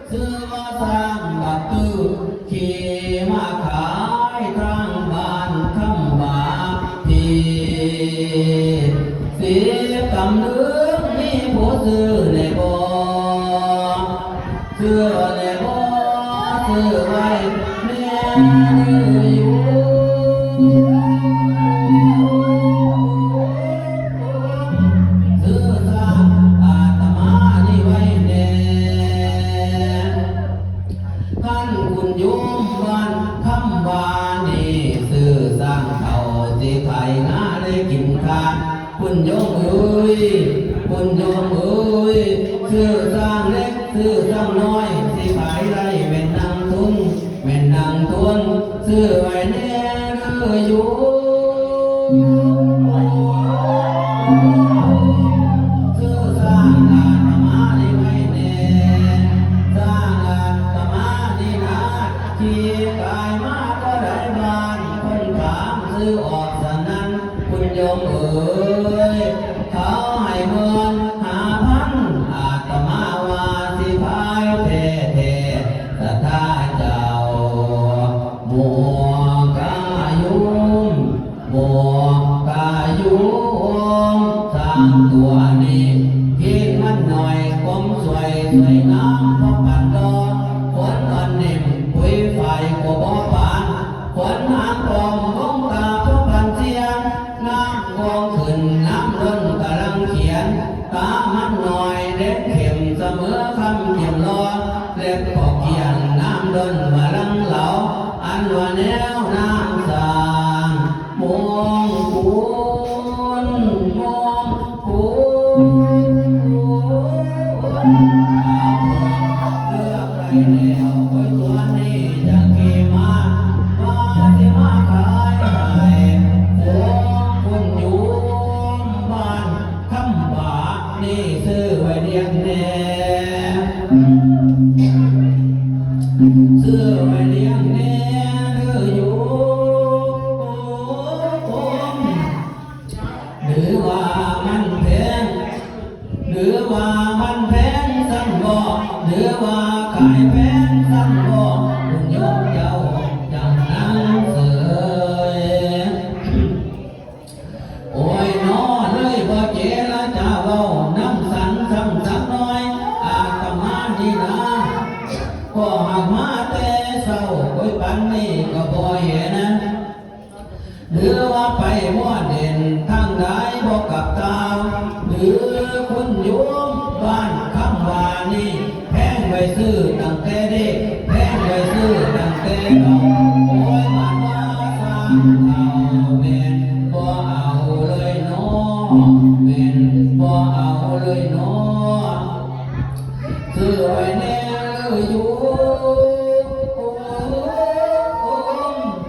ซื้อมาสร้างบัตรตื้อขี่มาขายทางบ้านคำว่าที่เสียกำลึงมีผู้ซื้อในบ่ซื้อในบ่ซื้อไว้แม่อยู่ซื้อสร้างอาตมานี่ไว้แน่ท่านคุณโยมบ้านคำว่านี่ซื้อสร้างเขาสิไทยงาได้กินข้าวคุณโยมเอ้ยคุณโยมเอ้ยซื้อสร้างเล็กซื้อสร้างน้อยสิขายไรเป็นนางทุนเป็นนางทุนซื้อไว้แน่เด้ออยู่ซื้อสร้างอาตมานี่ไว้แน่สร้างอาตมานี่นะที่กายมาก็ได้บ้านคนถามซื้อออกสนั่นคุณโยมเอ้ยเขาให้เงิน5,000อาตมาว่าสิพายเทศรัทธาเจ้ามัวกายุมมัวกายุมสร้างตัวนี้เพียงมันหน่อยความสวยงามพอปันดอกฝนตอนนิ่มปุยไฟก็บ่ปานฝนหางกองกองตาพอปันเสียงน้ำกองขึ้นน้ำล้นกำลังเขียนตามันหน่อยเล็กเข็มเสมอคำเขียนรอเล็บพอเขียนน้ำล้นมาลังเหลาอันว่าแนวน้ำสางมองคุณมองคุณเลือกไรแล้วไว้ตัวนี้จะขี่มาที่มาขายให้คุณอยู่บ้านคำว่านี่ซื้อไว้เรียงแน่ซื้อไว้เลี้ยงแน่เด้ออยู่หรือว่ามันแพงหรือว่ามันแพงสั่งบ่หรือว่าขายแพงสั่งบ่คุณโยมเจ้าจังนั่งเสยโอ้ยน้อเลยบ่เจรจาเว้าน้ำสันสังสักน้อยอาตมานี่นะก็หากมาแต่เศร้าโอ้ยปันนี่ก็บ่เห็นนะหรือว่าไปมั่วเด่นทางใดบ่กับตาหรือคุณโยมบ้านคำว่านี่แพงไว้ซื้อตั้งแต่เด็กแพงไว้ซื้อตั้งแต่เราโอ้ยบ้านว่าสร้างเอาเป็นบ่เอาเลยน้อเป็นบ่เอาเลยน้อซื้อไว้แน่เลยอยู่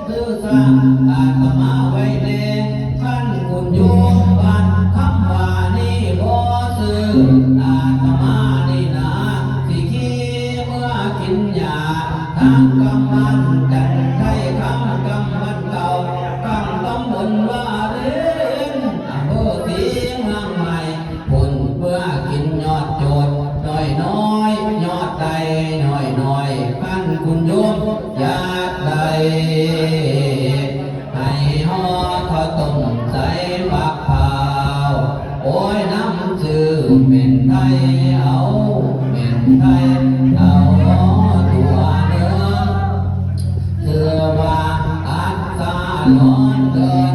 ซื้อสร้างอาตมาไว้แน่ท่านคุณโยมบ้านคำว่านี่บ่ซื้ออาตมานี่นะสิขี้เมื่อกินยาทางกำมันจันไทยคำกำมันเก่ากำตำบลว่าเล่นอำเภอศรีเมืองใหม่ผลเมื่อกินยอดโจดน้อยยอดใดน้อยท่านคุณโยมอยากใดให้ห่อข้าวต้มใส่ผักเผาโอ้ยน้ำจืดเป็นไทยเอาเป็นไทยเอาตัวเนื้อเสื้อว่าอัศร้อนเดิน